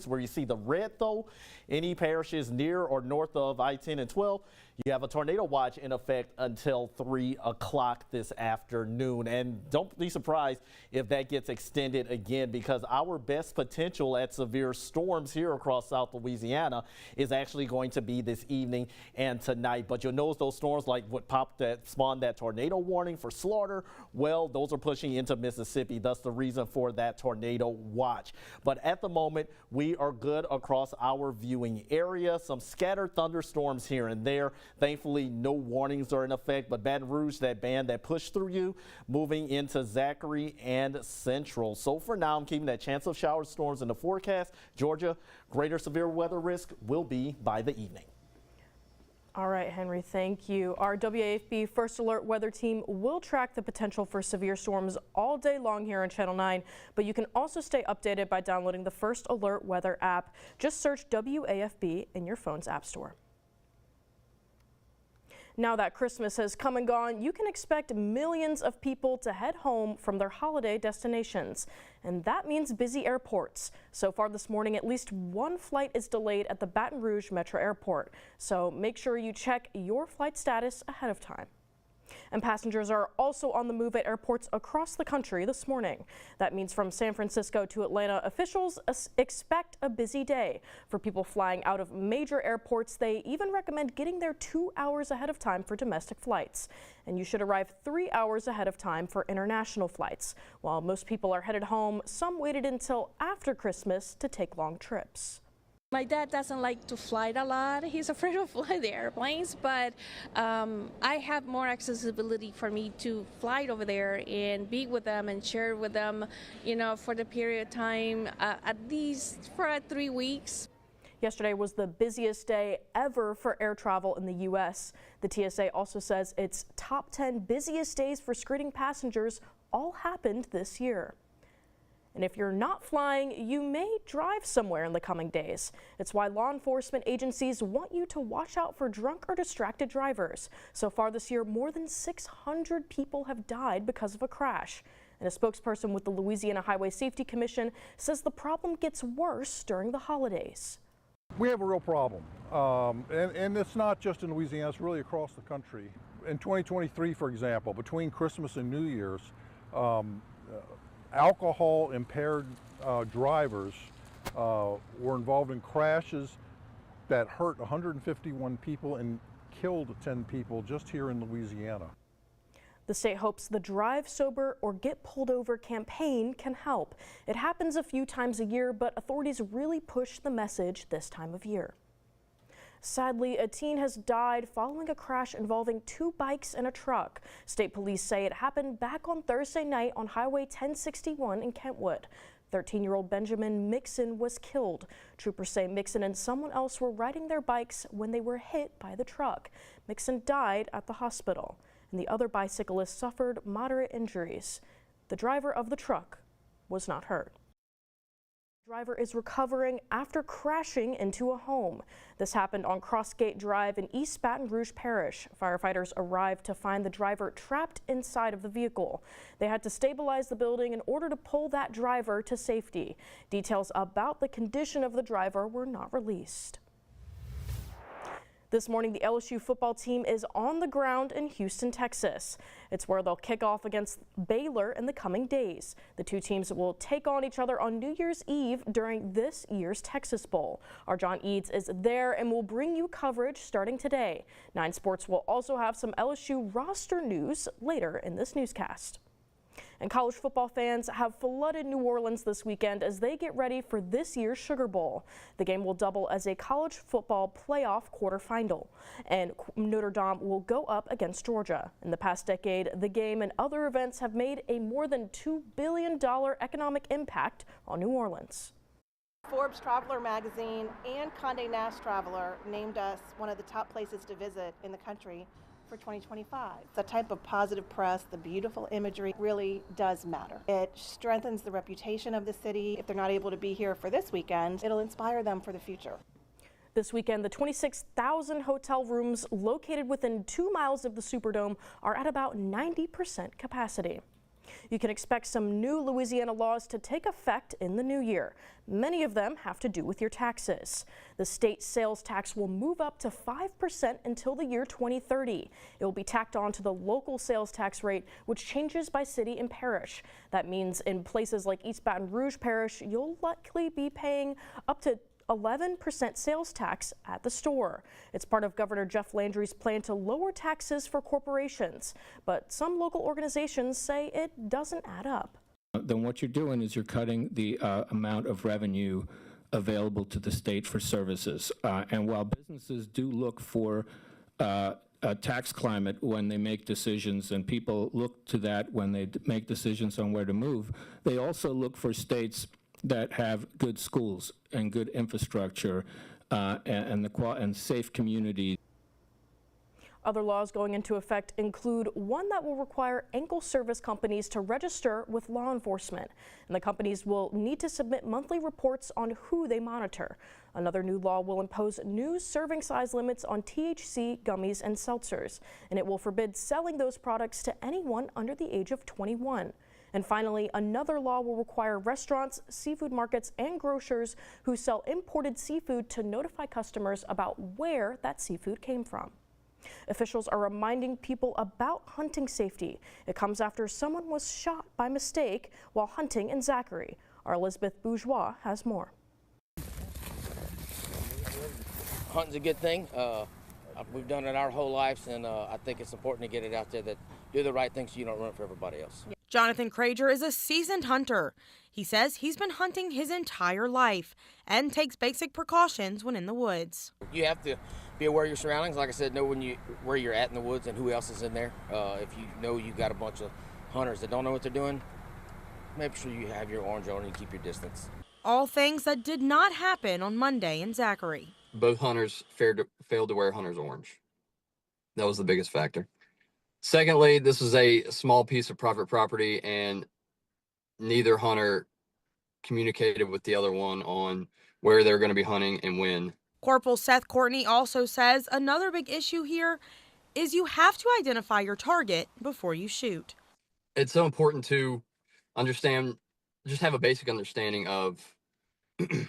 Where you see the red, though, any parishes near or north of I-10 and 12, you have a tornado watch in effect until 3 o'clock this afternoon. And don't be surprised if that gets extended again, because our best potential at severe storms here across South Louisiana is actually going to be this evening and tonight. But you'll notice those storms like what spawned that tornado warning for Slaughter, well, those are pushing into Mississippi. Thus the reason for that tornado watch. But at the moment, we are good across our viewing area. Some scattered thunderstorms here and there. Thankfully, no warnings are in effect, but Baton Rouge, that band that pushed through you, moving into Zachary and Central. So for now, I'm keeping that chance of shower storms in the forecast. Georgia, greater severe weather risk will be by the evening. All right, Henry, thank you. Our WAFB First Alert weather team will track the potential for severe storms all day long here on Channel 9, but you can also stay updated by downloading the First Alert weather app. Just search WAFB in your phone's app store. Now that Christmas has come and gone, you can expect millions of people to head home from their holiday destinations. And that means busy airports. So far this morning, at least one flight is delayed at the Baton Rouge Metro Airport. So make sure you check your flight status ahead of time. And passengers are also on the move at airports across the country this morning. That means from San Francisco to Atlanta, officials expect a busy day. For people flying out of major airports, they even recommend getting there 2 hours ahead of time for domestic flights. And you should arrive 3 hours ahead of time for international flights. While most people are headed home, some waited until after Christmas to take long trips. My dad doesn't like to fly a lot. He's afraid of flying the airplanes, but I have more accessibility for me to fly over there and be with them and share with them, you know, for the period of time, at least for 3 weeks. Yesterday was the busiest day ever for air travel in the U.S. The TSA also says its top 10 busiest days for screening passengers all happened this year. And if you're not flying, you may drive somewhere in the coming days. It's why law enforcement agencies want you to watch out for drunk or distracted drivers. So far this year, more than 600 people have died because of a crash. And a spokesperson with the Louisiana Highway Safety Commission says the problem gets worse during the holidays. We have a real problem, and it's not just in Louisiana, it's really across the country. In 2023, for example, between Christmas and New Year's, alcohol-impaired drivers were involved in crashes that hurt 151 people and killed 10 people just here in Louisiana. The state hopes the Drive Sober or Get Pulled Over campaign can help. It happens a few times a year, but authorities really push the message this time of year. Sadly, a teen has died following a crash involving 2 bikes and a truck. State police say it happened back on Thursday night on Highway 1061 in Kentwood. 13-year-old Benjamin Mixon was killed. Troopers say Mixon and someone else were riding their bikes when they were hit by the truck. Mixon died at the hospital, and the other bicyclist suffered moderate injuries. The driver of the truck was not hurt. The driver is recovering after crashing into a home. This happened on Crossgate Drive in East Baton Rouge Parish. Firefighters arrived to find the driver trapped inside of the vehicle. They had to stabilize the building in order to pull that driver to safety. Details about the condition of the driver were not released. This morning, the LSU football team is on the ground in Houston, Texas. It's where they'll kick off against Baylor in the coming days. The two teams will take on each other on New Year's Eve during this year's Texas Bowl. Our John Eads is there and will bring you coverage starting today. 9 Sports will also have some LSU roster news later in this newscast. And college football fans have flooded New Orleans this weekend as they get ready for this year's Sugar Bowl. The game will double as a college football playoff quarterfinal, and Notre Dame will go up against Georgia. In the past decade, the game and other events have made a more than $2 billion economic impact on New Orleans. Forbes Traveler magazine and Condé Nast Traveler named us one of the top places to visit in the country for 2025. The type of positive press, the beautiful imagery really does matter. It strengthens the reputation of the city. If they're not able to be here for this weekend, it'll inspire them for the future. This weekend, the 26,000 hotel rooms located within 2 miles of the Superdome are at about 90% capacity. You can expect some new Louisiana laws to take effect in the new year. Many of them have to do with your taxes. The state sales tax will move up to 5% until the year 2030. It will be tacked on to the local sales tax rate, which changes by city and parish. That means in places like East Baton Rouge Parish, you'll likely be paying up to 11% sales tax at the store. It's part of Governor Jeff Landry's plan to lower taxes for corporations, but some local organizations say it doesn't add up. Then what you're doing is you're cutting the amount of revenue available to the state for services. And while businesses do look for a tax climate when they make decisions, and people look to that when they make decisions on where to move, they also look for states that have good schools and good infrastructure and safe communities. Other laws going into effect include one that will require ankle service companies to register with law enforcement, and the companies will need to submit monthly reports on who they monitor. Another new law will impose new serving size limits on THC gummies and seltzers, and it will forbid selling those products to anyone under the age of 21. And finally, another law will require restaurants, seafood markets, and grocers who sell imported seafood to notify customers about where that seafood came from. Officials are reminding people about hunting safety. It comes after someone was shot by mistake while hunting in Zachary. Our Elizabeth Bourgeois has more. Hunting's a good thing. We've done it our whole lives, and I think it's important to get it out there that do the right thing so you don't ruin it for everybody else. Jonathan Crager is a seasoned hunter. He says he's been hunting his entire life and takes basic precautions when in the woods. You have to be aware of your surroundings. Like I said, know where you're at in the woods and who else is in there. If you know you got a bunch of hunters that don't know what they're doing, make sure you have your orange on and you keep your distance. All things that did not happen on Monday in Zachary. Both hunters failed to wear hunter's orange. That was the biggest factor. Secondly, this was a small piece of private property, and neither hunter communicated with the other one on where they're going to be hunting and when. Corporal Seth Courtney also says another big issue here is you have to identify your target before you shoot. It's so important to understand, just have a basic understanding of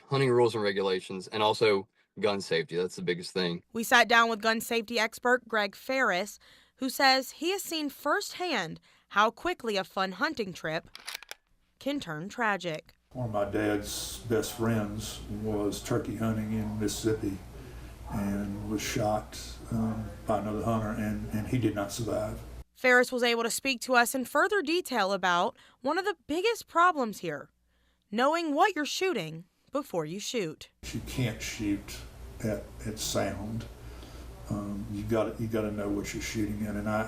hunting rules and regulations, and also gun safety. That's the biggest thing. We sat down with gun safety expert Greg Ferris, who says he has seen firsthand how quickly a fun hunting trip can turn tragic. One of my dad's best friends was turkey hunting in Mississippi and was shot by another hunter, and he did not survive. Ferris was able to speak to us in further detail about one of the biggest problems here, knowing what you're shooting before you shoot. You can't shoot at sound. You got to know what you're shooting at. And I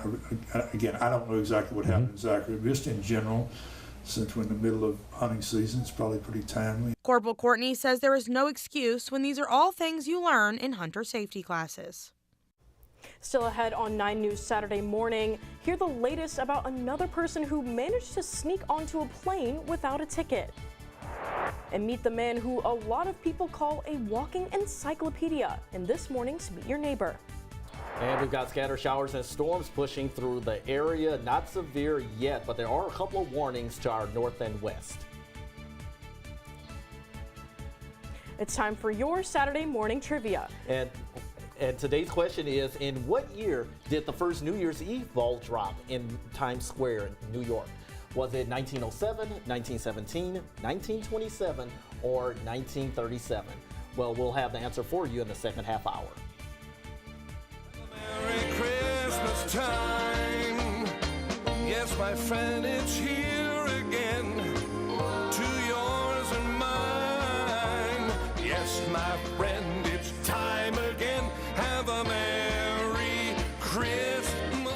don't know exactly what happened in Zachary, but just in general, since we're in the middle of hunting season, it's probably pretty timely. Corporal Courtney says there is no excuse when these are all things you learn in hunter safety classes. Still ahead on 9 News Saturday morning, hear the latest about another person who managed to sneak onto a plane without a ticket. And meet the man who a lot of people call a walking encyclopedia in this morning's Meet Your Neighbor. And we've got scattered showers and storms pushing through the area. Not severe yet, but there are a couple of warnings to our north and west. It's time for your Saturday morning trivia. And today's question is, in what year did the first New Year's Eve ball drop in Times Square in New York? Was it 1907, 1917, 1927, or 1937? Well, we'll have the answer for you in the second half hour. Merry Christmas time. Yes, my friend, it's here again. To yours and mine. Yes, my friend, it's time again. Have a Merry Christmas.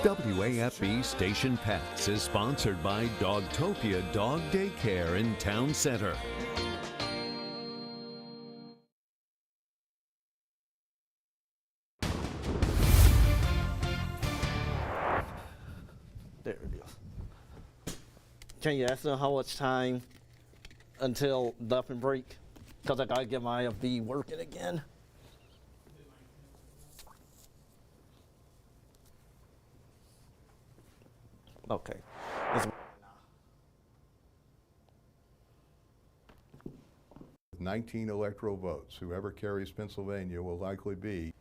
WAFB Station Pets is sponsored by Dogtopia Dog Daycare in Town Center. There it is. Can you ask them how much time until dump and break? Because I got to get my IFB working again. Okay. 19 electoral votes. Whoever carries Pennsylvania will likely be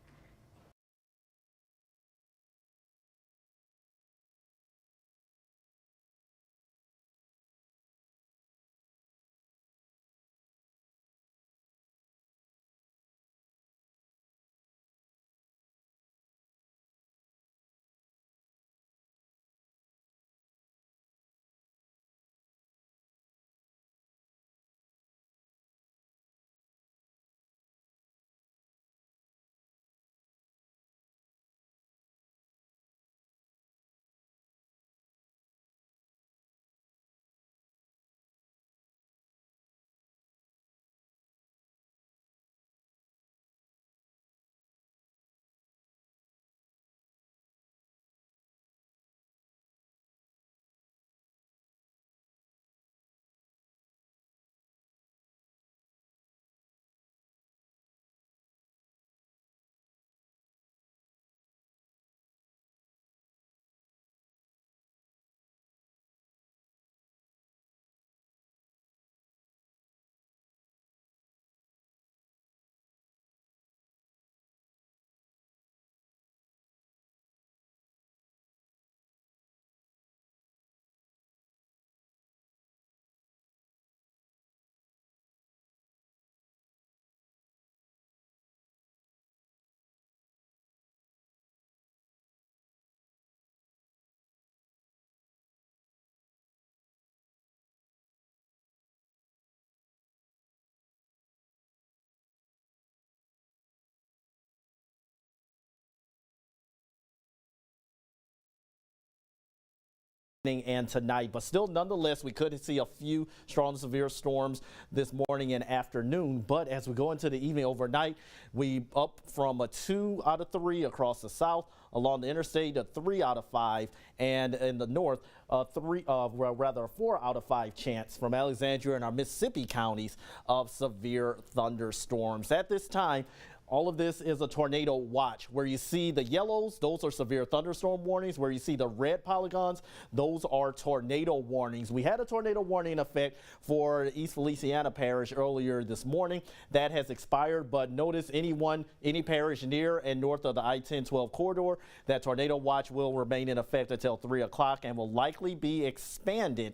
and tonight, but still nonetheless we could see a few strong to severe storms this morning and afternoon. But as we go into the evening overnight, we up from a 2 out of 3 across the south, along the interstate, a 3 out of 5, and in the north, a 4 out of 5 chance from Alexandria and our Mississippi counties of severe thunderstorms. At this time, all of this is a tornado watch. Where you see the yellows, those are severe thunderstorm warnings. Where you see the red polygons, those are tornado warnings. We had a tornado warning in effect for East Louisiana Parish earlier this morning. That has expired, but notice any parish near and north of the I-10-12 corridor, that tornado watch will remain in effect until 3 o'clock and will likely be expanded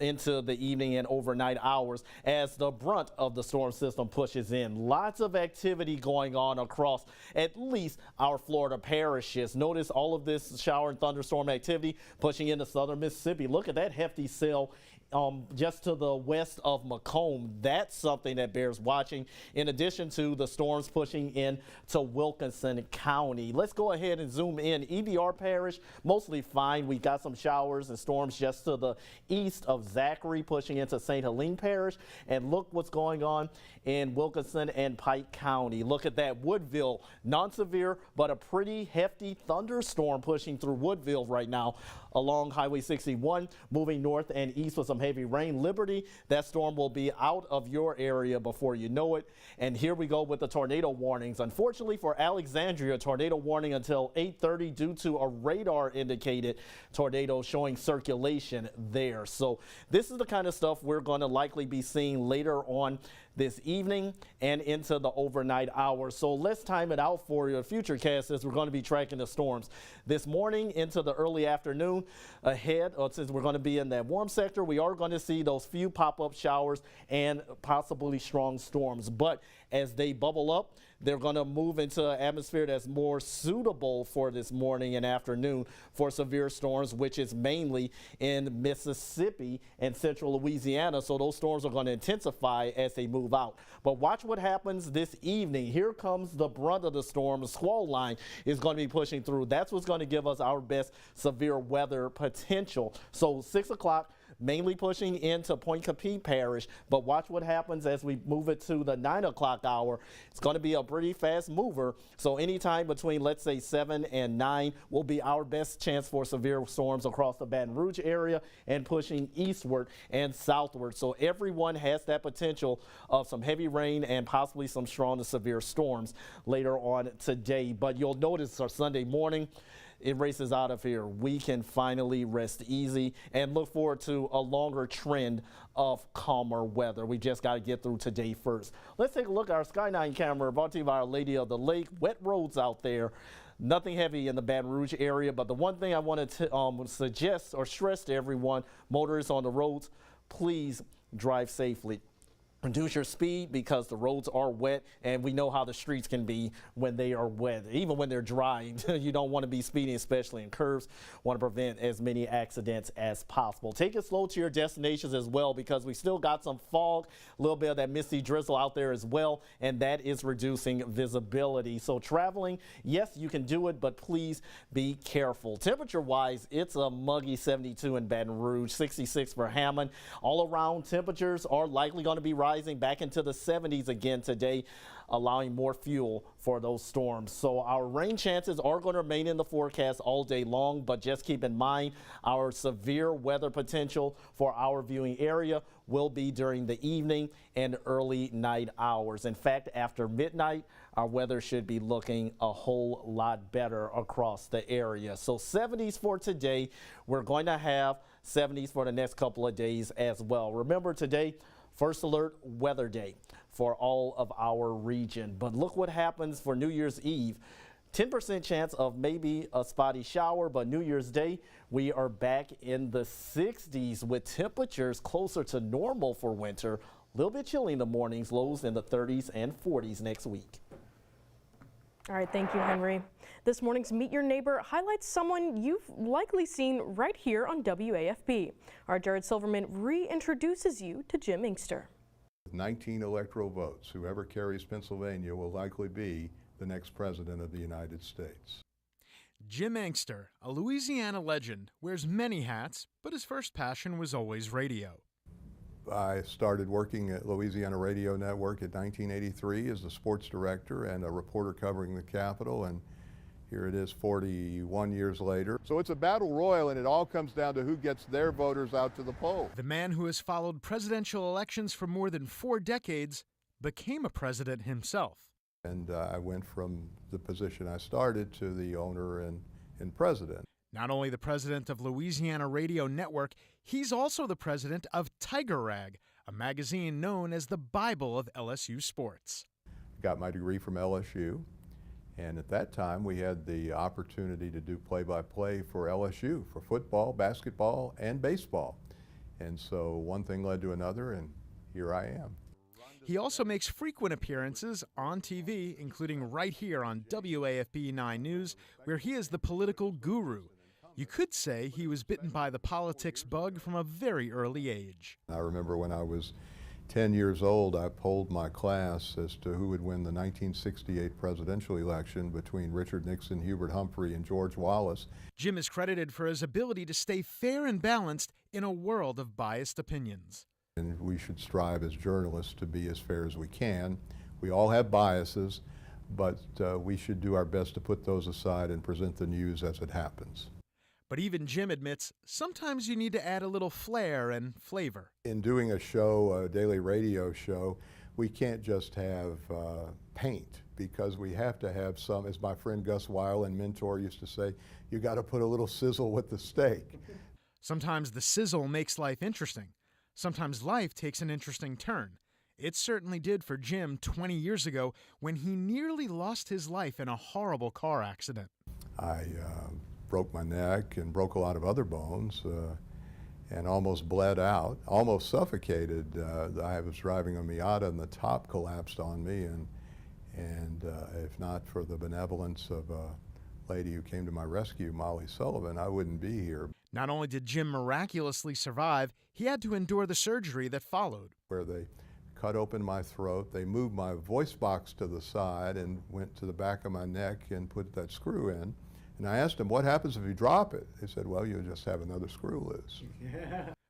into the evening and overnight hours as the brunt of the storm system pushes in. Lots of activity going on across at least our Florida parishes. Notice all of this shower and thunderstorm activity pushing into southern Mississippi. Look at that hefty cell just to the west of Macomb. That's something that bears watching, in addition to the storms pushing in to Wilkinson County. Let's go ahead and zoom in. EBR Parish, mostly fine. We got some showers and storms just to the east of Zachary, pushing into St. Helene Parish. And look what's going on in Wilkinson and Pike County. Look at that. Woodville, non-severe, but a pretty hefty thunderstorm pushing through Woodville right now along Highway 61, moving north and east with some heavy rain. Liberty, that storm will be out of your area before you know it. And here we go with the tornado warnings. Unfortunately for Alexandria, tornado warning until 8:30 due to a radar indicated tornado showing circulation there. So this is the kind of stuff we're going to likely be seeing later on this evening and into the overnight hours. So let's time it out for your future cast as we're going to be tracking the storms this morning into the early afternoon ahead. Since we're going to be in that warm sector, we are going to see those few pop-up showers and possibly strong storms. But as they bubble up, they're going to move into an atmosphere that's more suitable for this morning and afternoon for severe storms, which is mainly in Mississippi and central Louisiana. So those storms are going to intensify as they move out. But watch what happens this evening. Here comes the brunt of the storm. The squall line is going to be pushing through. That's what's going to give us our best severe weather potential. So 6 o'clock, mainly pushing into Point Capee Parish, but watch what happens as we move it to the 9 o'clock hour. It's going to be a pretty fast mover, so anytime between, let's say, 7 and 9 will be our best chance for severe storms across the Baton Rouge area and pushing eastward and southward. So everyone has that potential of some heavy rain and possibly some strong to severe storms later on today. But you'll notice our Sunday morning, it races out of here, we can finally rest easy and look forward to a longer trend of calmer weather. We just got to get through today first. Let's take a look at our Sky9 camera brought to you by Our Lady of the Lake. Wet roads out there. Nothing heavy in the Baton Rouge area, but the one thing I wanted to suggest or stress to everyone, motorists on the roads, please drive safely. Reduce your speed because the roads are wet, and we know how the streets can be when they are wet. Even when they're dry, you don't want to be speeding, especially in curves. Want to prevent as many accidents as possible. Take it slow to your destinations as well, because we still got some fog, a little bit of that misty drizzle out there as well, and that is reducing visibility. So traveling, yes, you can do it, but please be careful. Temperature-wise, it's a muggy 72 in Baton Rouge, 66 for Hammond. All around temperatures are likely going to be rising back into the 70s again today, allowing more fuel for those storms. So our rain chances are going to remain in the forecast all day long, but just keep in mind our severe weather potential for our viewing area will be during the evening and early night hours. In fact, after midnight, our weather should be looking a whole lot better across the area. So 70s for today. We're going to have 70s for the next couple of days as well. Remember today, First alert weather day for all of our region. But look what happens for New Year's Eve. 10% chance of maybe a spotty shower, but New Year's Day, we are back in the 60s with temperatures closer to normal for winter. A little bit chilly in the mornings, lows in the 30s and 40s next week. All right, thank you, Henry. This morning's Meet Your Neighbor highlights someone you've likely seen right here on WAFB. Our Jared Silverman reintroduces you to Jim Inkster. With 19 electoral votes, whoever carries Pennsylvania will likely be the next president of the United States. Jim Inkster, a Louisiana legend, wears many hats, but his first passion was always radio. I started working at Louisiana Radio Network in 1983 as the sports director and a reporter covering the Capitol, and here it is 41 years later. So it's a battle royal, and it all comes down to who gets their voters out to the poll. The man who has followed presidential elections for more than 4 decades became a president himself. And I went from the position I started to the owner and president. Not only the president of Louisiana Radio Network, he's also the president of Tiger Rag, a magazine known as the Bible of LSU sports. Got my degree from LSU, and at that time we had the opportunity to do play-by-play for LSU, for football, basketball, and baseball. And so one thing led to another, and here I am. He also makes frequent appearances on TV, including right here on WAFB 9 News, where he is the political guru. You could say he was bitten by the politics bug from a very early age. I remember when I was 10 years old, I polled my class as to who would win the 1968 presidential election between Richard Nixon, Hubert Humphrey, and George Wallace. Jim is credited for his ability to stay fair and balanced in a world of biased opinions. And we should strive as journalists to be as fair as we can. We all have biases, but we should do our best to put those aside and present the news as it happens. But even Jim admits sometimes you need to add a little flair and flavor. In doing a show, a daily radio show, we can't just have paint, because we have to have some, as my friend Gus Weil and mentor used to say, you got to put a little sizzle with the steak. Sometimes the sizzle makes life interesting. Sometimes life takes an interesting turn. It certainly did for Jim 20 years ago when he nearly lost his life in a horrible car accident. I broke my neck and broke a lot of other bones and almost bled out, almost suffocated. I was driving a Miata and the top collapsed on me, and if not for the benevolence of a lady who came to my rescue, Molly Sullivan, I wouldn't be here. Not only did Jim miraculously survive, he had to endure the surgery that followed. Where they cut open my throat, they moved my voice box to the side and went to the back of my neck and put that screw in. And I asked him, what happens if you drop it? They said, well, you'll just have another screw loose.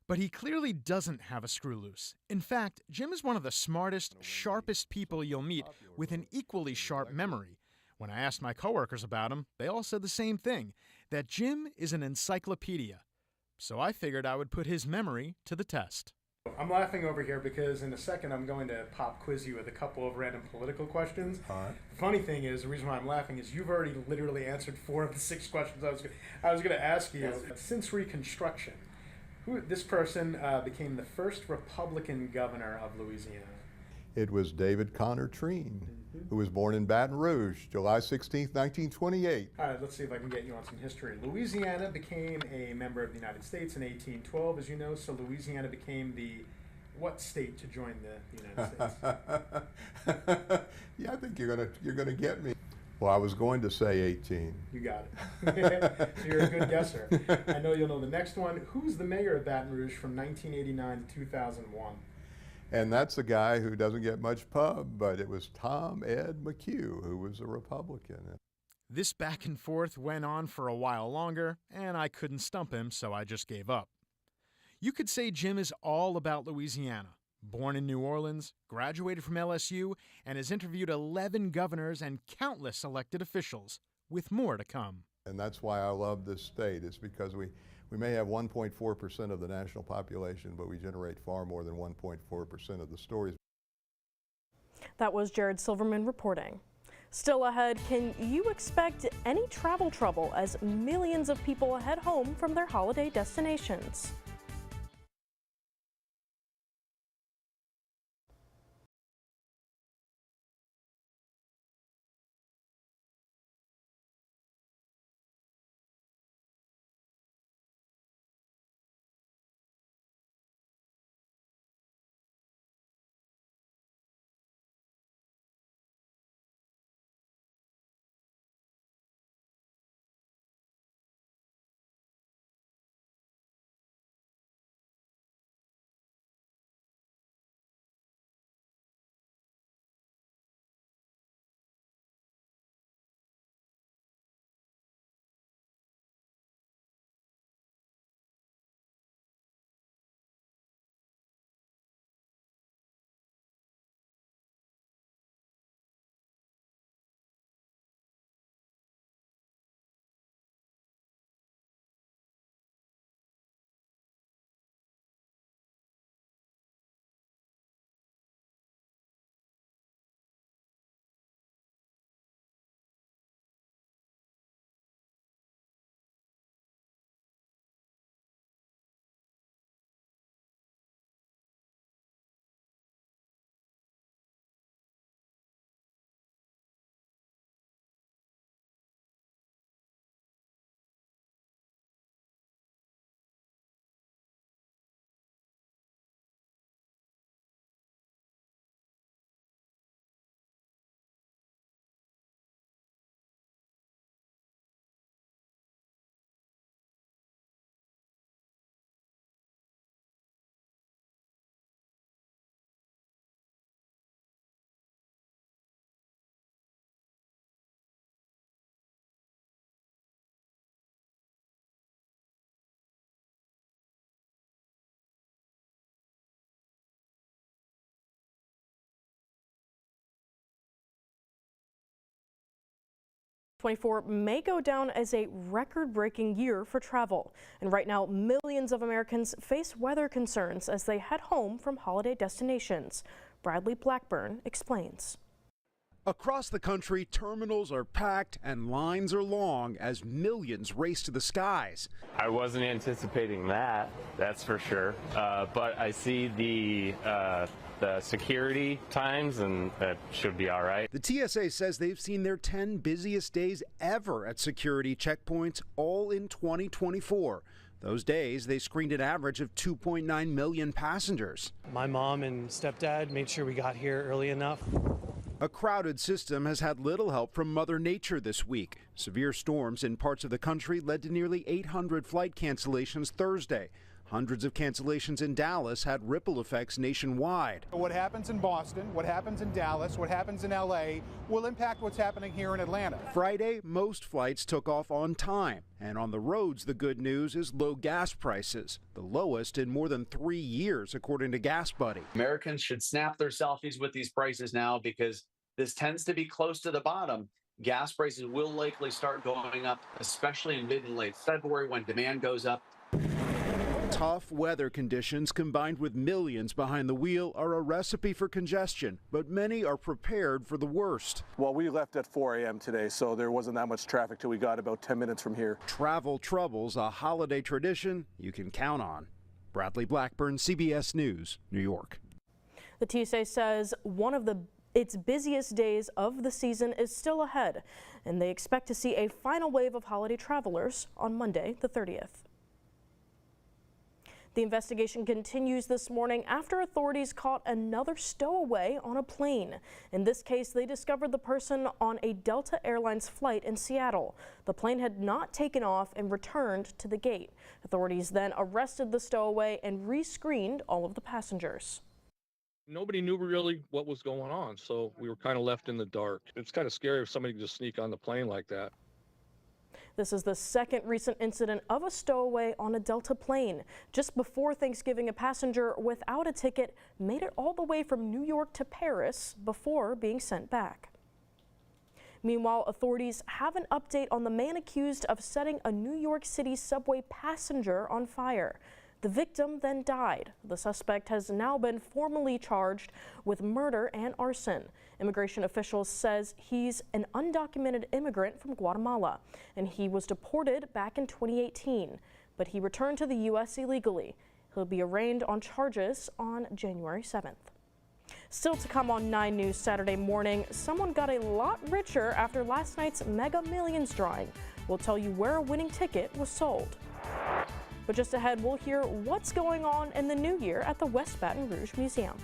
But he clearly doesn't have a screw loose. In fact, Jim is one of the smartest, sharpest people you'll meet with an equally sharp memory. When I asked my coworkers about him, they all said the same thing, that Jim is an encyclopedia. So I figured I would put his memory to the test. I'm laughing over here because in a second I'm going to pop quiz you with a couple of random political questions. All right. The funny thing is, the reason why I'm laughing is you've already literally answered 4 of the 6 questions I was going to ask you. Yes. Since Reconstruction, this person became the first Republican governor of Louisiana? It was David Connor Treen, who was born in Baton Rouge, July 16, 1928. All right, let's see if I can get you on some history. Louisiana became a member of the United States in 1812, as you know, so Louisiana became the what state to join the United States? Yeah, I think you're gonna get me. Well, I was going to say 18. You got it. You're a good guesser. I know you'll know the next one. Who's the mayor of Baton Rouge from 1989 to 2001? And that's a guy who doesn't get much pub, but it was Tom Ed McHugh, who was a Republican. This back and forth went on for a while longer, and I couldn't stump him, so I just gave up. You could say Jim is all about Louisiana. Born in New Orleans, graduated from LSU, and has interviewed 11 governors and countless elected officials, with more to come. And that's why I love this state. It's because we may have 1.4% of the national population, but we generate far more than 1.4% of the stories. That was Jared Silverman reporting. Still ahead, can you expect any travel trouble as millions of people head home from their holiday destinations? '24 may go down as a record-breaking year for travel. And right now, millions of Americans face weather concerns as they head home from holiday destinations. Bradley Blackburn explains. Across the country, terminals are packed and lines are long as millions race to the skies. I wasn't anticipating that, that's for sure. But I see the security times, and that should be all right. The TSA says they've seen their 10 busiest days ever at security checkpoints, all in 2024. Those days, they screened an average of 2.9 million passengers. My mom and stepdad made sure we got here early enough. A crowded system has had little help from Mother Nature this week. Severe storms in parts of the country led to nearly 800 flight cancellations Thursday. Hundreds of cancellations in Dallas had ripple effects nationwide. What happens in Boston, what happens in Dallas, what happens in LA will impact what's happening here in Atlanta. Friday, most flights took off on time. And on the roads, the good news is low gas prices, the lowest in more than 3 years, according to Gas Buddy. Americans should snap their selfies with these prices now because this tends to be close to the bottom. Gas prices will likely start going up, especially in mid and late February when demand goes up. Tough weather conditions combined with millions behind the wheel are a recipe for congestion, but many are prepared for the worst. Well, we left at 4 a.m. today, so there wasn't that much traffic till we got about 10 minutes from here. Travel troubles, a holiday tradition you can count on. Bradley Blackburn, CBS News, New York. The TSA says one of its busiest days of the season is still ahead, and they expect to see a final wave of holiday travelers on Monday, the 30th. The investigation continues this morning after authorities caught another stowaway on a plane. In this case, they discovered the person on a Delta Airlines flight in Seattle. The plane had not taken off and returned to the gate. Authorities then arrested the stowaway and re-screened all of the passengers. Nobody knew really what was going on, so we were kind of left in the dark. It's kind of scary if somebody could just sneak on the plane like that. This is the second recent incident of a stowaway on a Delta plane. Just before Thanksgiving, a passenger without a ticket made it all the way from New York to Paris before being sent back. Meanwhile, authorities have an update on the man accused of setting a New York City subway passenger on fire. The victim then died. The suspect has now been formally charged with murder and arson. Immigration officials says he's an undocumented immigrant from Guatemala, and he was deported back in 2018, but he returned to the U.S. illegally. He'll be arraigned on charges on January 7th. Still to come on 9 News Saturday morning, someone got a lot richer after last night's Mega Millions drawing. We'll tell you where a winning ticket was sold. But just ahead, we'll hear what's going on in the new year at the West Baton Rouge Museum.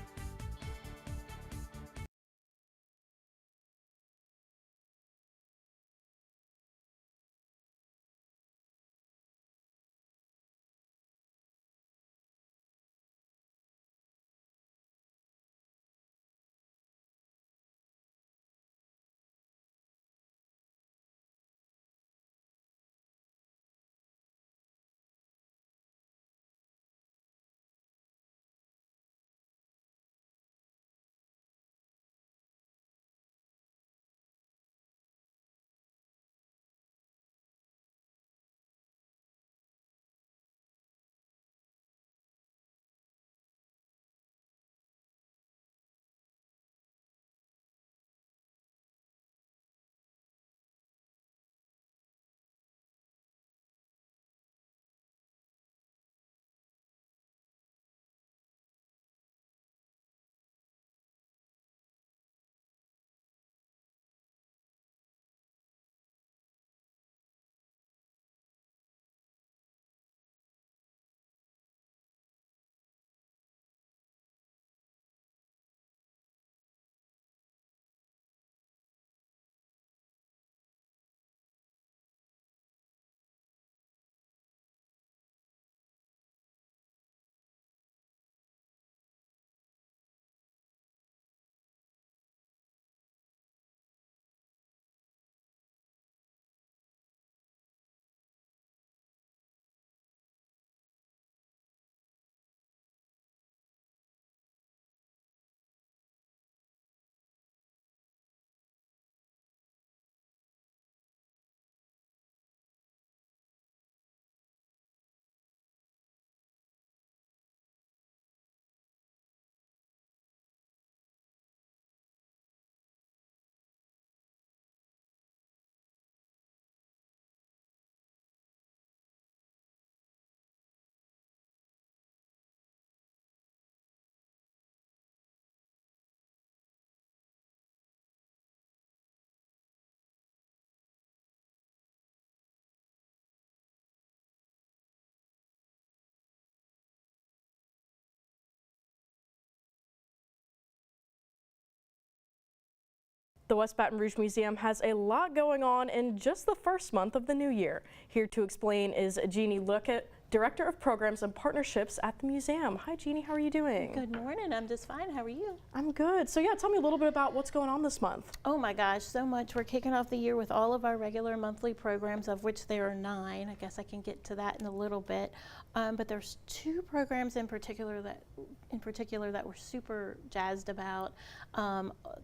The West Baton Rouge Museum has a lot going on in just the first month of the new year. Here to explain is Jeannie Lookett, Director of Programs and Partnerships at the museum. Hi Jeannie, how are you doing? Good morning, I'm just fine. How are you? I'm good. So yeah, tell me a little bit about what's going on this month. Oh my gosh, so much. We're kicking off the year with all of our regular monthly programs, of which there are 9. I guess I can get to that in a little bit. But there's 2 programs in particular that we're super jazzed about.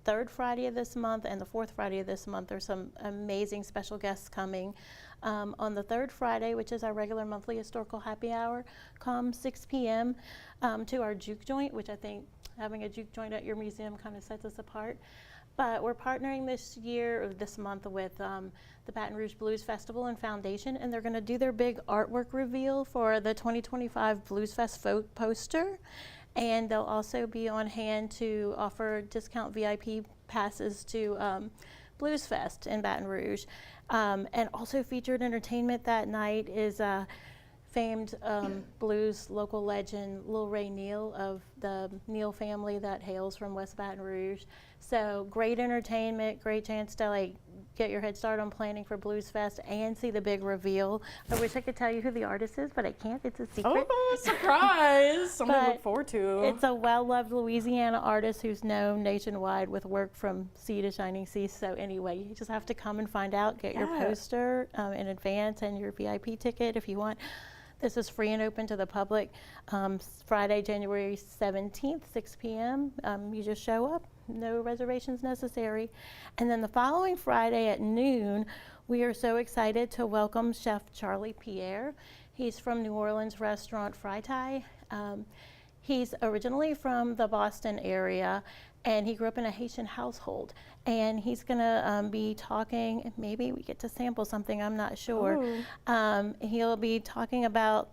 Third Friday of this month and the fourth Friday of this month, there's some amazing special guests coming. On the third Friday, which is our regular monthly historical happy hour, come 6 p.m. To our juke joint, which I think having a juke joint at your museum kind of sets us apart. But we're partnering this month with the Baton Rouge Blues Festival and Foundation, and they're going to do their big artwork reveal for the 2025 Blues Fest poster. And they'll also be on hand to offer discount VIP passes to Blues Fest in Baton Rouge. And also featured entertainment that night is famed blues local legend Lil Ray Neal of the Neal family that hails from West Baton Rouge. So great entertainment, great chance to get your head start on planning for Blues Fest and see the big reveal. I wish I could tell you who the artist is, but I can't. It's a secret. Oh, surprise! Something to look forward to. It's a well-loved Louisiana artist who's known nationwide with work from sea to shining sea. So anyway, you just have to come and find out. Get your poster in advance and your VIP ticket if you want. This is free and open to the public. Friday, January 17th, 6 p.m. You just show up. No reservations necessary. And then the following Friday at noon, we are so excited to welcome Chef Charlie Pierre. He's from New Orleans restaurant Fry Thai. He's originally from the Boston area, and he grew up in a Haitian household. And he's gonna be talking, maybe we get to sample something, I'm not sure. He'll be talking about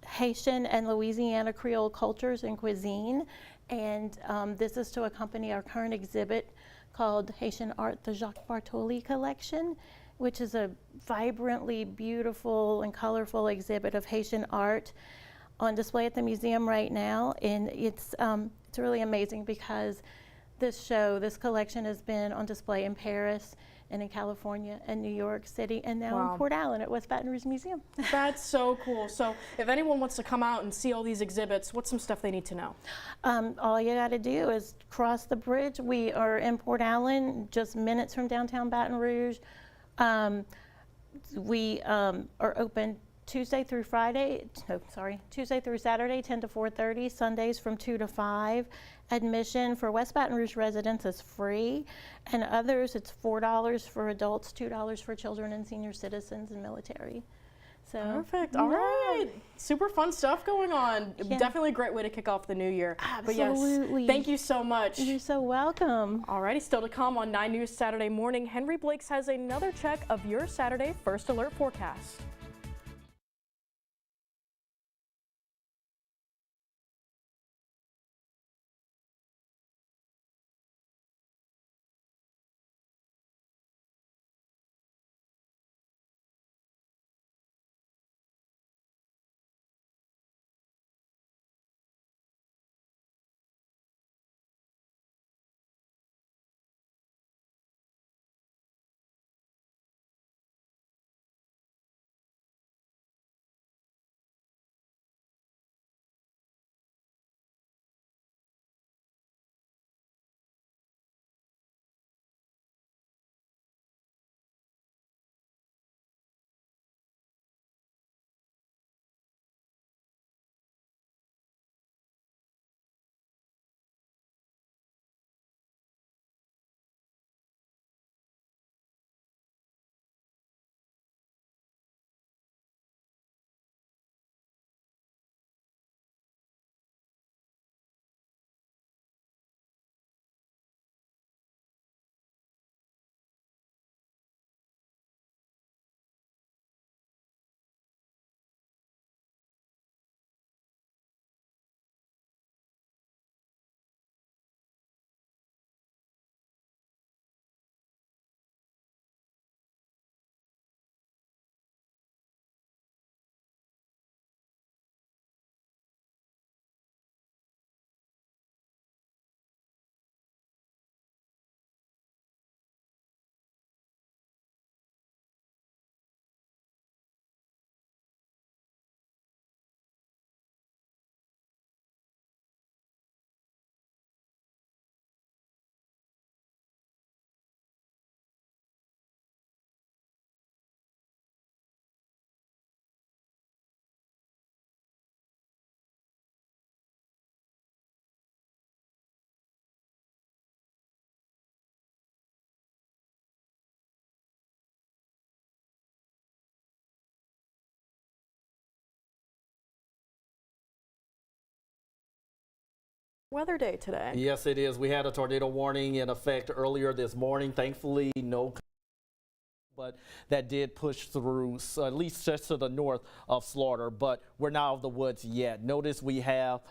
Haitian and Louisiana Creole cultures and cuisine. And this is to accompany our current exhibit called Haitian Art, the Jacques Bartoli Collection, which is a vibrantly beautiful and colorful exhibit of Haitian art on display at the museum right now. And it's really amazing because this collection has been on display in Paris and in California and New York City and now in Port Allen at West Baton Rouge Museum. That's so cool. So if anyone wants to come out and see all these exhibits, what's some stuff they need to know? All you got to do is cross the bridge. We are in Port Allen, just minutes from downtown Baton Rouge. We are open Tuesday through Saturday, 10 to 4:30, Sundays from 2 to 5. Admission for West Baton Rouge residents is free, and others it's $4 for adults, $2 for children and senior citizens and military. So perfect. All right. Super fun stuff going on. Yeah. Definitely a great way to kick off the new year. Absolutely. But yes, thank you so much. You're so welcome. Alrighty, still to come on 9 News Saturday morning, Henry Blakes has another check of your Saturday First Alert forecast. Weather day today. Yes, it is. We had a tornado warning in effect earlier this morning. Thankfully, no, but that did push through, so at least just to the north of Slaughter, but we're not out of the woods yet. Notice we have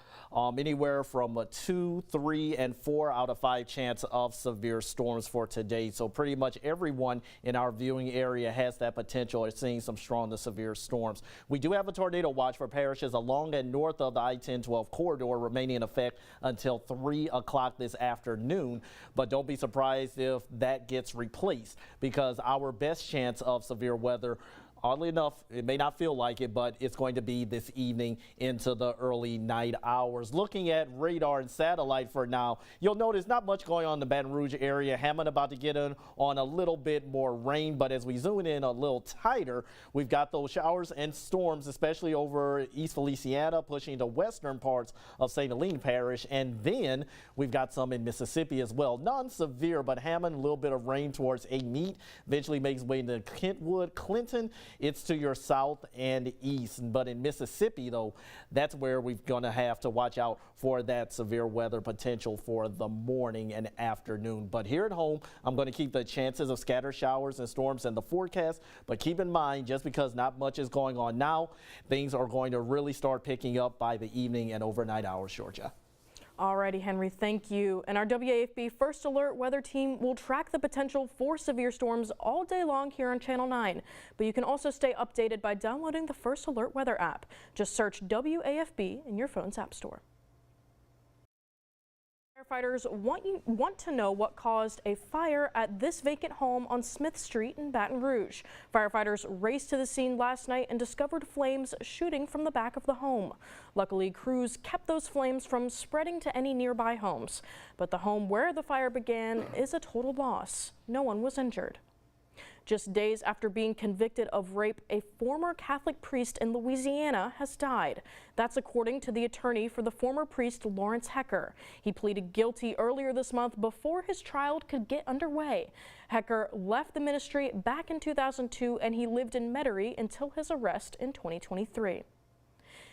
anywhere from a 2, 3, and 4 out of 5 chance of severe storms for today. So pretty much everyone in our viewing area has that potential of seeing some strong to severe storms. We do have a tornado watch for parishes along and north of the I-10-12 corridor remaining in effect until 3 o'clock this afternoon. But don't be surprised if that gets replaced, because our best chance of severe weather, oddly enough, it may not feel like it, but it's going to be this evening into the early night hours. Looking at radar and satellite for now, you'll notice not much going on in the Baton Rouge area. Hammond about to get in on a little bit more rain, but as we zoom in a little tighter, we've got those showers and storms, especially over East Feliciana, pushing the western parts of St. Helene Parish, and then we've got some in Mississippi as well. Non-severe, but Hammond, a little bit of rain towards Amite, eventually makes way into Kentwood, Clinton. It's to your south and east, but in Mississippi, though, that's where we're going to have to watch out for that severe weather potential for the morning and afternoon. But here at home, I'm going to keep the chances of scattered showers and storms in the forecast, but keep in mind, just because not much is going on now, things are going to really start picking up by the evening and overnight hours, Georgia. Alrighty, Henry, thank you. And our WAFB First Alert weather team will track the potential for severe storms all day long here on Channel 9. But you can also stay updated by downloading the First Alert weather app. Just search WAFB in your phone's app store. Firefighters want to know what caused a fire at this vacant home on Smith Street in Baton Rouge. Firefighters raced to the scene last night and discovered flames shooting from the back of the home. Luckily, crews kept those flames from spreading to any nearby homes. But the home where the fire began is a total loss. No one was injured. Just days after being convicted of rape, a former Catholic priest in Louisiana has died. That's according to the attorney for the former priest, Lawrence Hecker. He pleaded guilty earlier this month before his trial could get underway. Hecker left the ministry back in 2002, and he lived in Metairie until his arrest in 2023.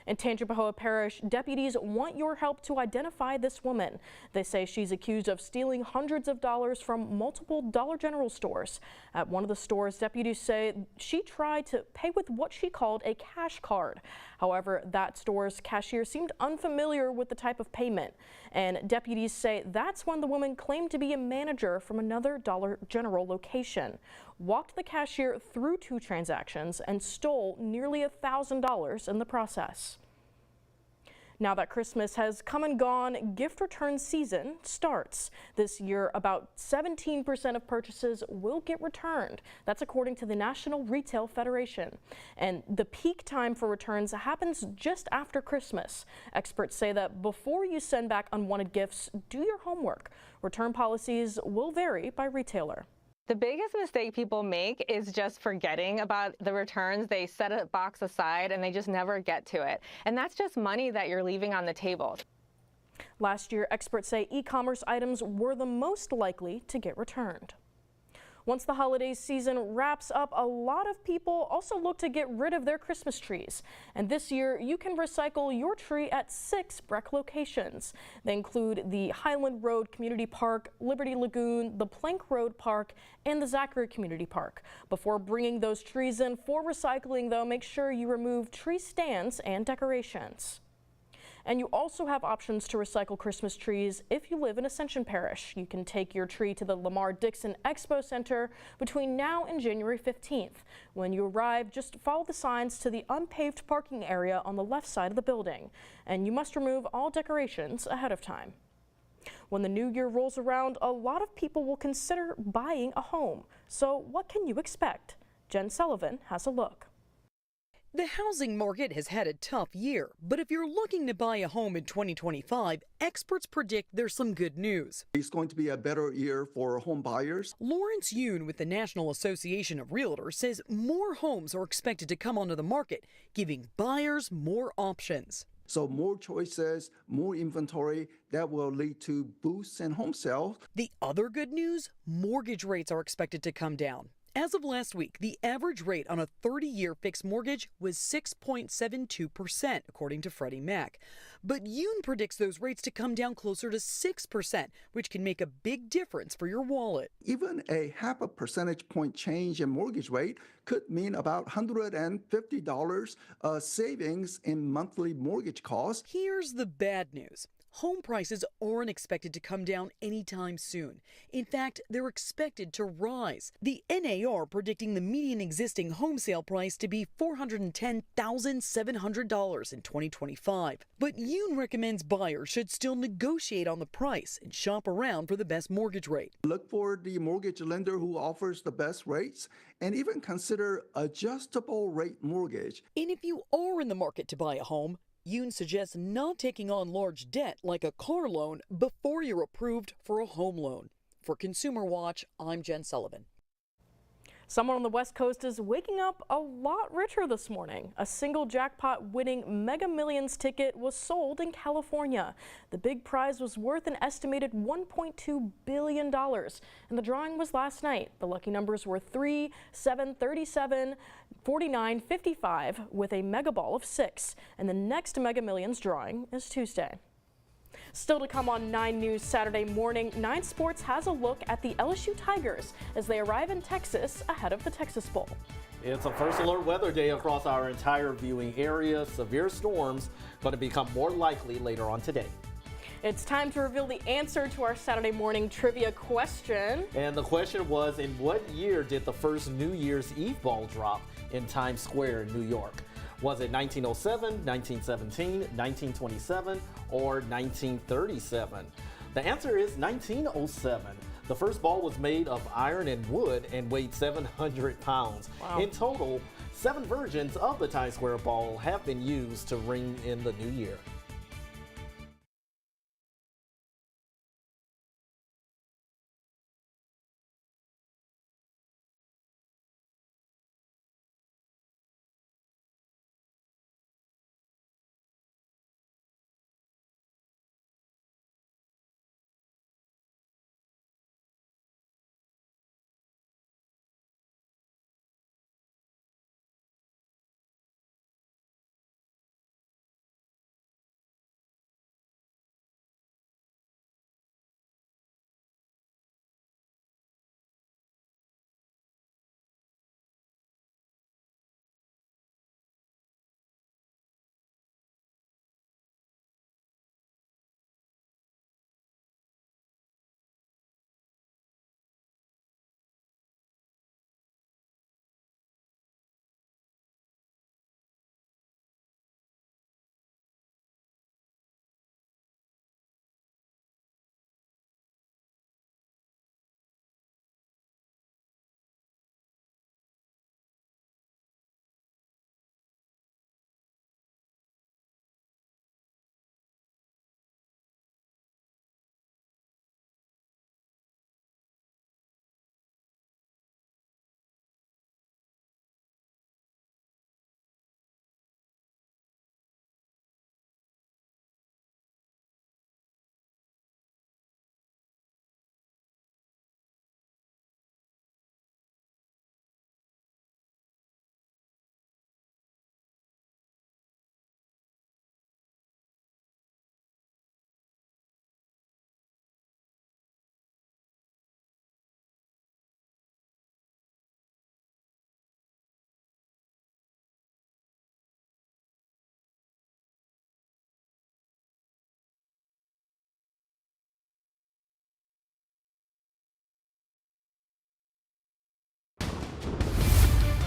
In Tangipahoa Parish, deputies want your help to identify this woman. They say she's accused of stealing hundreds of dollars from multiple Dollar General stores. At one of the stores, deputies say she tried to pay with what she called a cash card. However, that store's cashier seemed unfamiliar with the type of payment. And deputies say that's when the woman claimed to be a manager from another Dollar General location, walked the cashier through 2 transactions, and stole nearly $1,000 in the process. Now that Christmas has come and gone, gift return season starts. This year, about 17% of purchases will get returned. That's according to the National Retail Federation. And the peak time for returns happens just after Christmas. Experts say that before you send back unwanted gifts, do your homework. Return policies will vary by retailer. The biggest mistake people make is just forgetting about the returns. They set a box aside and they just never get to it. And that's just money that you're leaving on the table. Last year, experts say e-commerce items were the most likely to get returned. Once the holiday season wraps up, a lot of people also look to get rid of their Christmas trees. And this year, you can recycle your tree at 6 Breck locations. They include the Highland Road Community Park, Liberty Lagoon, the Plank Road Park, and the Zachary Community Park. Before bringing those trees in for recycling, though, make sure you remove tree stands and decorations. And you also have options to recycle Christmas trees if you live in Ascension Parish. You can take your tree to the Lamar Dixon Expo Center between now and January 15th. When you arrive, just follow the signs to the unpaved parking area on the left side of the building. And you must remove all decorations ahead of time. When the new year rolls around, a lot of people will consider buying a home. So what can you expect? Jen Sullivan has a look. The housing market has had a tough year, but if you're looking to buy a home in 2025, experts predict there's some good news. It's going to be a better year for home buyers. Lawrence Yoon with the National Association of Realtors says more homes are expected to come onto the market, giving buyers more options. So more choices, more inventory, that will lead to boosts in home sales. The other good news, mortgage rates are expected to come down. As of last week, the average rate on a 30-year fixed mortgage was 6.72%, according to Freddie Mac. But Yoon predicts those rates to come down closer to 6%, which can make a big difference for your wallet. Even a 0.5 percentage point change in mortgage rate could mean about $150 savings in monthly mortgage costs. Here's the bad news. Home prices aren't expected to come down anytime soon. In fact, they're expected to rise. The NAR predicting the median existing home sale price to be $410,700 in 2025. But Yoon recommends buyers should still negotiate on the price and shop around for the best mortgage rate. Look for the mortgage lender who offers the best rates and even consider adjustable rate mortgage. And if you are in the market to buy a home, Yoon suggests not taking on large debt like a car loan before you're approved for a home loan. For Consumer Watch, I'm Jen Sullivan. Someone on the West Coast is waking up a lot richer this morning. A single jackpot winning Mega Millions ticket was sold in California. The big prize was worth an estimated $1.2 billion, and the drawing was last night. The lucky numbers were 3, 7, 37, 49, 55 with a mega ball of 6, and the next Mega Millions drawing is Tuesday. Still to come on 9 News Saturday morning, 9 Sports has a look at the LSU Tigers as they arrive in Texas ahead of the Texas Bowl. It's a first alert weather day across our entire viewing area. Severe storms going to become more likely later on today. It's time to reveal the answer to our Saturday morning trivia question. And the question was, in what year did the first New Year's Eve ball drop in Times Square in New York? Was it 1907, 1917, 1927, or 1937? The answer is 1907. The first ball was made of iron and wood and weighed 700 pounds. Wow. In total, 7 versions of the Times Square ball have been used to ring in the new year.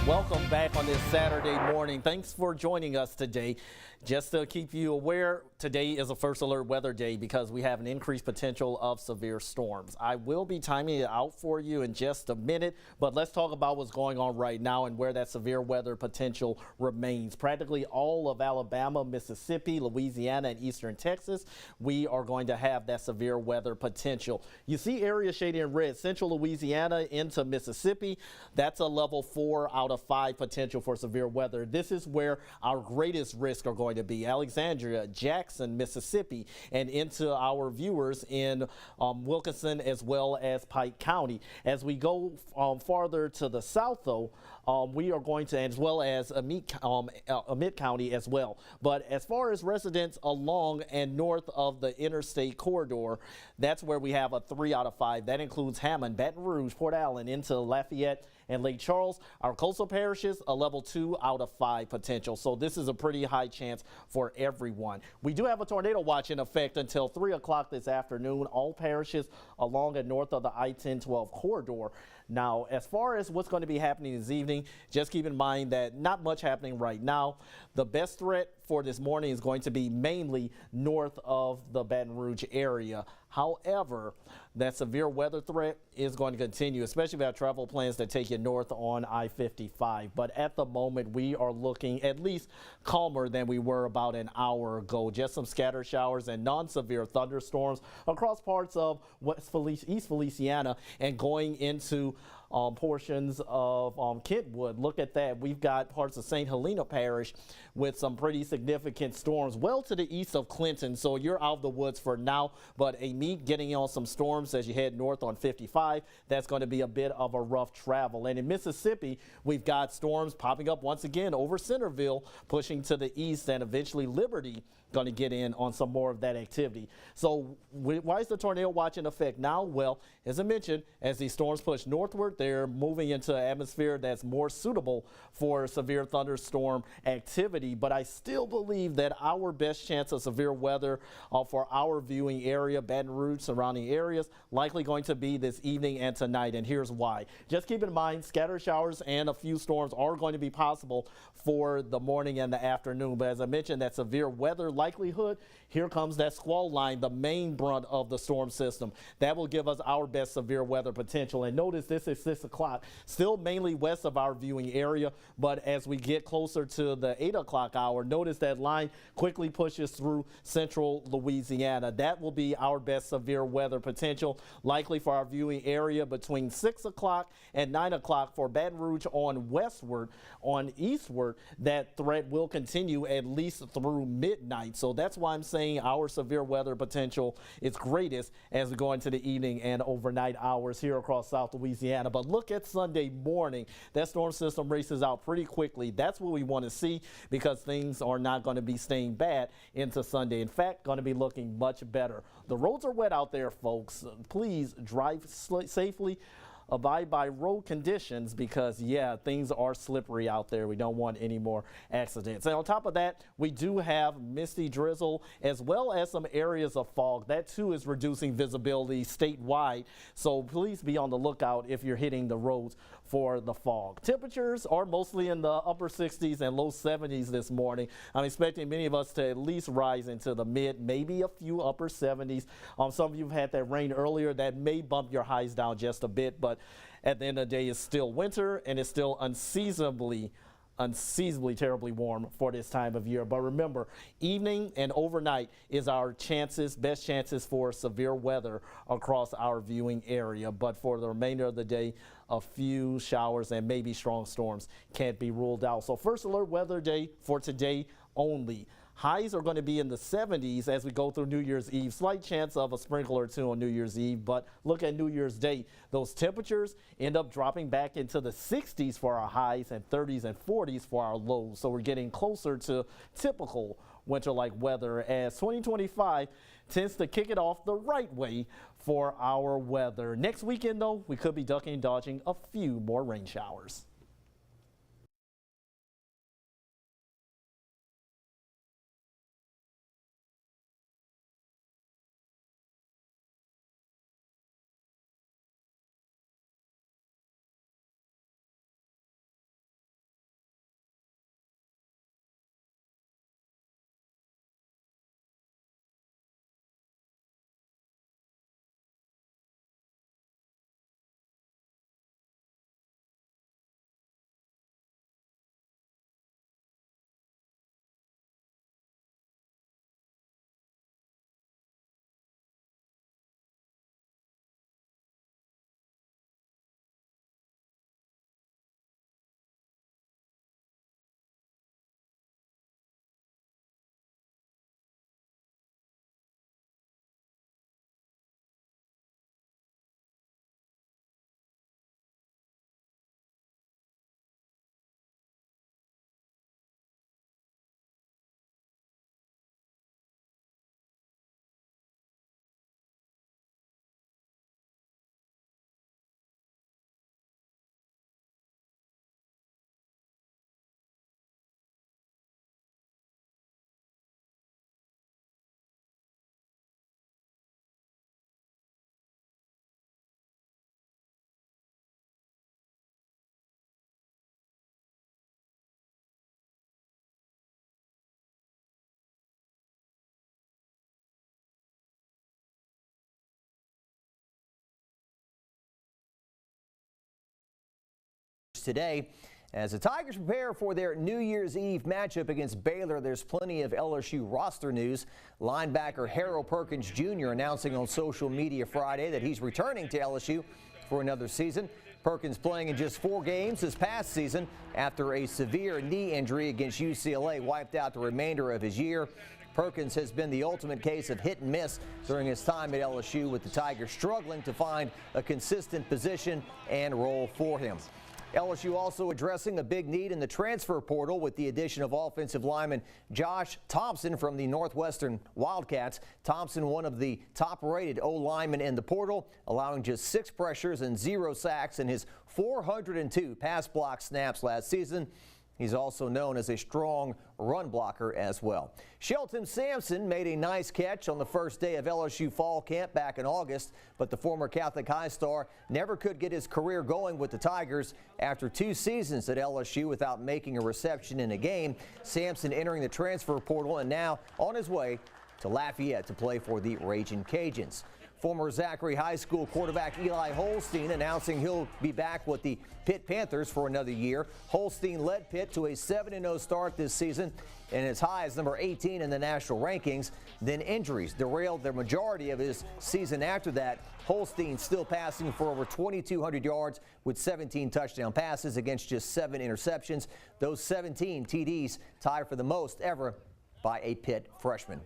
Welcome back on this Saturday morning. Thanks for joining us today. Just to keep you aware, today is a first alert weather day because we have an increased potential of severe storms. I will be timing it out for you in just a minute, but let's talk about what's going on right now and where that severe weather potential remains. Practically all of Alabama, Mississippi, Louisiana, and eastern Texas, we are going to have that severe weather potential. You see areas shaded in red, central Louisiana into Mississippi. That's a level 4 out of of 5 potential for severe weather. This is where our greatest risks are going to be. Alexandria, Jackson, Mississippi, and into our viewers in Wilkinson as well as Pike County. As we go farther to the south, though, we are going to, as well as Amite County as well. But as far as residents along and north of the interstate corridor, that's where we have a 3 out of 5. That includes Hammond, Baton Rouge, Port Allen, into Lafayette and Lake Charles. Our coastal parishes, a level 2 out of 5 potential. So this is a pretty high chance for everyone. We do have a tornado watch in effect until 3 o'clock this afternoon. All parishes along and north of the I-10-12 corridor. Now, as far as what's going to be happening this evening, just keep in mind that not much happening right now. The best threat for this morning is going to be mainly north of the Baton Rouge area. However, that severe weather threat is going to continue, especially if you have travel plans that take you north on I-55. But at the moment, we are looking at least calmer than we were about an hour ago. Just some scattered showers and non-severe thunderstorms across parts of East Louisiana and going into portions of Kentwood. Look at that. We've got parts of St. Helena Parish with some pretty significant storms well to the east of Clinton. So you're out of the woods for now, but Amite getting on some storms as you head north on 55. That's going to be a bit of a rough travel. And in Mississippi, we've got storms popping up once again over Centerville, pushing to the east, and eventually Liberty going to get in on some more of that activity. So why is the tornado watch in effect now? Well, as I mentioned, as these storms push northward, they're moving into an atmosphere that's more suitable for severe thunderstorm activity. But I still believe that our best chance of severe weather for our viewing area, Baton Rouge, surrounding areas, likely going to be this evening and tonight. And here's why. Just keep in mind, scattered showers and a few storms are going to be possible for the morning and the afternoon. But as I mentioned, that severe weather likelihood, here comes that squall line, the main brunt of the storm system. That will give us our best severe weather potential. And notice this is 6 o'clock, still mainly west of our viewing area. But as we get closer to the 8 o'clock hour, notice that line quickly pushes through central Louisiana. That will be our best severe weather potential, likely for our viewing area between 6 o'clock and 9 o'clock for Baton Rouge on westward. On eastward, that threat will continue at least through midnight. So that's why I'm saying our severe weather potential is greatest as we go into the evening and overnight hours here across South Louisiana. But look at Sunday morning. That storm system races out pretty quickly. That's what we want to see, because things are not going to be staying bad into Sunday. In fact, going to be looking much better. The roads are wet out there, folks. Please drive safely. Abide by road conditions, because yeah, things are slippery out there. We don't want any more accidents. And on top of that, we do have misty drizzle as well as some areas of fog. That too is reducing visibility statewide. So please be on the lookout if you're hitting the roads for the fog. Temperatures are mostly in the upper 60s and low 70s this morning. I'm expecting many of us to at least rise into the mid, maybe a few upper 70s. Some of you have had that rain earlier. That may bump your highs down just a bit, but at the end of the day, it's still winter and it's still unseasonably terribly warm for this time of year. But remember, evening and overnight is our best chances for severe weather across our viewing area. But for the remainder of the day, a few showers and maybe strong storms can't be ruled out. So first alert weather day for today only. Highs are going to be in the 70s as we go through New Year's Eve. Slight chance of a sprinkle or two on New Year's Eve, but look at New Year's Day. Those temperatures end up dropping back into the 60s for our highs and 30s and 40s for our lows. So we're getting closer to typical winter-like weather, as 2025 tends to kick it off the right way for our weather. Next weekend, though, we could be ducking and dodging a few more rain showers. today. As the Tigers prepare for their New Year's Eve matchup against Baylor, there's plenty of LSU roster news. Linebacker Harold Perkins Jr. announcing on social media Friday that he's returning to LSU for another season. Perkins playing in just 4 games this past season after a severe knee injury against UCLA wiped out the remainder of his year. Perkins has been the ultimate case of hit and miss during his time at LSU, with the Tigers struggling to find a consistent position and role for him. LSU also addressing a big need in the transfer portal with the addition of offensive lineman Josh Thompson from the Northwestern Wildcats. Thompson, one of the top-rated O-linemen in the portal, allowing just 6 pressures and 0 sacks in his 402 pass block snaps last season. He's also known as a strong run blocker as well. Shelton Sampson made a nice catch on the first day of LSU fall camp back in August, but the former Catholic High star never could get his career going with the Tigers. After 2 seasons at LSU without making a reception in a game, Sampson entering the transfer portal and now on his way to Lafayette to play for the Ragin' Cajuns. Former Zachary High School quarterback Eli Holstein announcing he'll be back with the Pitt Panthers for another year. Holstein led Pitt to a 7-0 start this season and as high as number 18 in the national rankings. Then injuries derailed the majority of his season after that. Holstein still passing for over 2,200 yards with 17 touchdown passes against just 7 interceptions. Those 17 TDs tied for the most ever by a Pitt freshman.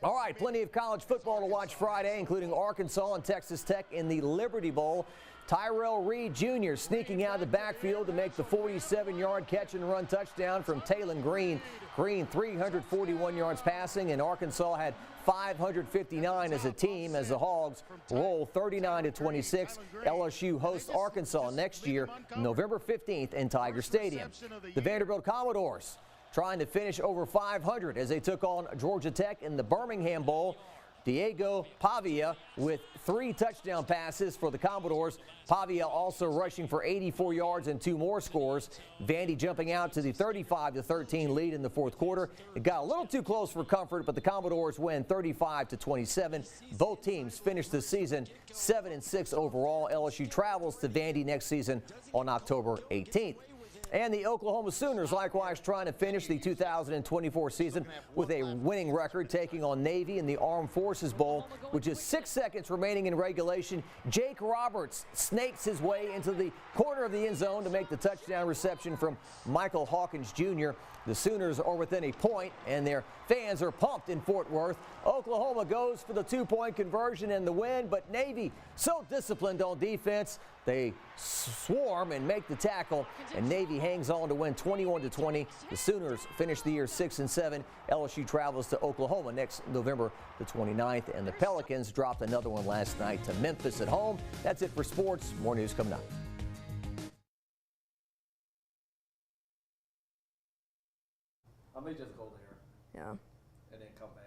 All right, plenty of college football to watch Friday, including Arkansas and Texas Tech in the Liberty Bowl. Tyrell Reed Jr. sneaking out of the backfield to make the 47-yard catch and run touchdown from Taylon Green. Green 341 yards passing, and Arkansas had 559 as a team as the Hogs roll 39-26. LSU hosts Arkansas next year, November 15th in Tiger Stadium. The Vanderbilt Commodores trying to finish over 500 as they took on Georgia Tech in the Birmingham Bowl. Diego Pavia with 3 touchdown passes for the Commodores. Pavia also rushing for 84 yards and 2 more scores. Vandy jumping out to the 35-13 lead in the 4th quarter. It got a little too close for comfort, but the Commodores win 35-27. Both teams finished the season 7-6 overall. LSU travels to Vandy next season on October 18th. And the Oklahoma Sooners likewise trying to finish the 2024 season with a winning record, taking on Navy in the Armed Forces Bowl. With just 6 seconds remaining in regulation, Jake Roberts snakes his way into the corner of the end zone to make the touchdown reception from Michael Hawkins Jr. The Sooners are within a point, and their fans are pumped in Fort Worth. Oklahoma goes for the 2-point conversion and the win, but Navy so disciplined on defense. They swarm and make the tackle, and Navy hangs on to win 21-20. The Sooners finish the year 6-7. LSU travels to Oklahoma next November the 29th, and the Pelicans dropped another one last night to Memphis at home. That's it for sports. More news coming up. I may just go there. Yeah. And then come back.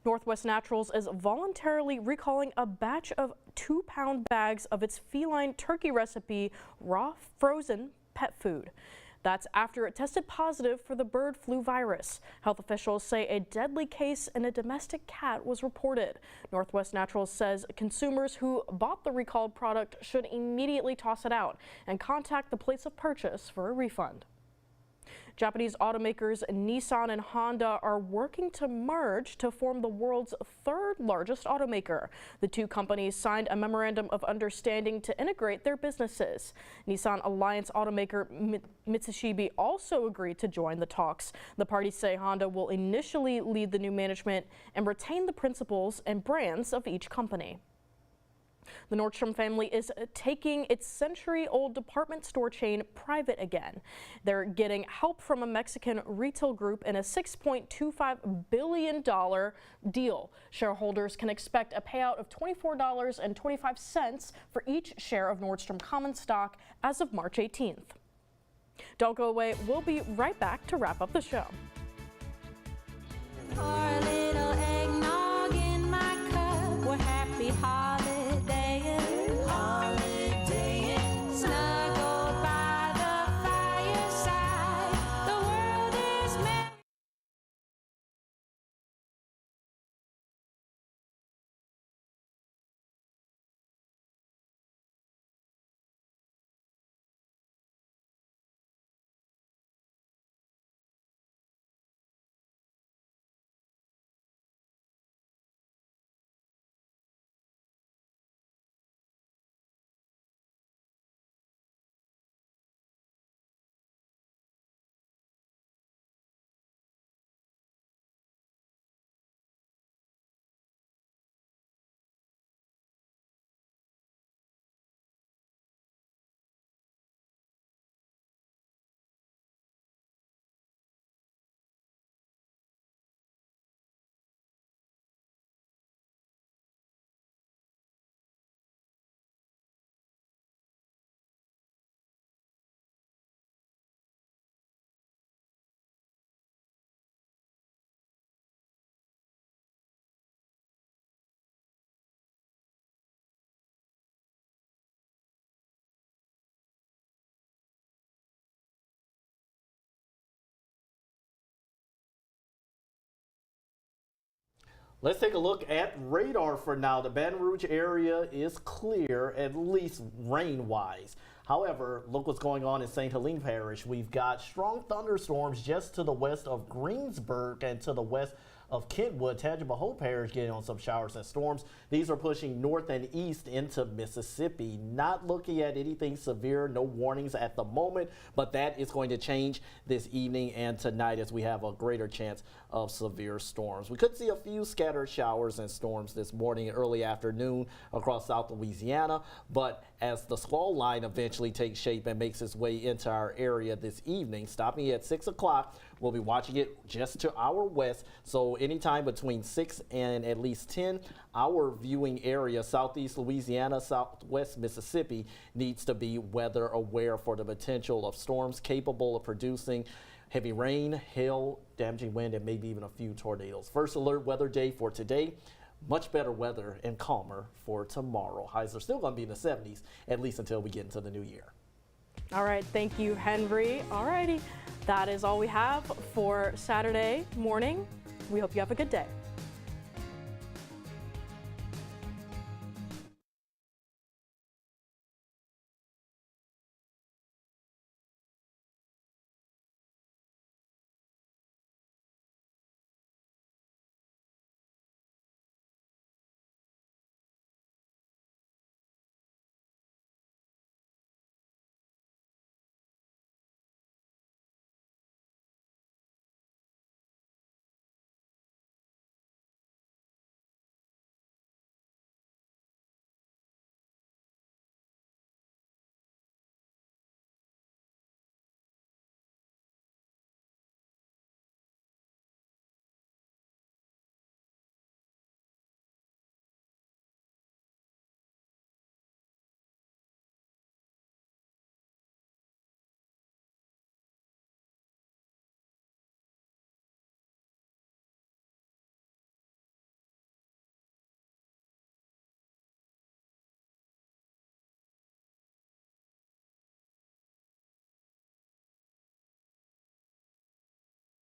Northwest Naturals is voluntarily recalling a batch of 2-pound bags of its feline turkey recipe raw frozen pet food. That's after it tested positive for the bird flu virus. Health officials say a deadly case in a domestic cat was reported. Northwest Naturals says consumers who bought the recalled product should immediately toss it out and contact the place of purchase for a refund. Japanese automakers Nissan and Honda are working to merge to form the world's third largest automaker. The two companies signed a memorandum of understanding to integrate their businesses. Nissan Alliance automaker Mitsubishi also agreed to join the talks. The parties say Honda will initially lead the new management and retain the principles and brands of each company. The Nordstrom family is taking its century-old department store chain private again. They're getting help from a Mexican retail group in a $6.25 billion deal. Shareholders can expect a payout of $24.25 for each share of Nordstrom common stock as of March 18th. Don't go away. We'll be right back to wrap up the show. Pour a little eggnog in my cup. We're happy holidaying. Snuggled by the fireside. The world is merry. Let's take a look at radar for now. The Baton Rouge area is clear, at least rain-wise. However, look what's going on in St. Helene Parish. We've got strong thunderstorms just to the west of Greensburg and to the west of Kentwood. Tangipahoa Parish getting on some showers and storms. These are pushing north and east into Mississippi. Not looking at anything severe, no warnings at the moment, but that is going to change this evening and tonight as we have a greater chance of severe storms. We could see a few scattered showers and storms this morning and early afternoon across South Louisiana, but as the squall line eventually takes shape and makes its way into our area this evening, stopping at 6 o'clock, we'll be watching it just to our west. So anytime between 6 and at least 10, our viewing area, southeast Louisiana, southwest Mississippi, needs to be weather aware for the potential of storms capable of producing heavy rain, hail, damaging wind, and maybe even a few tornadoes. First alert weather day for today. Much better weather and calmer for tomorrow. Highs are still going to be in the 70s, at least until we get into the new year. All right, thank you, Henry. All righty, that is all we have for Saturday morning. We hope you have a good day.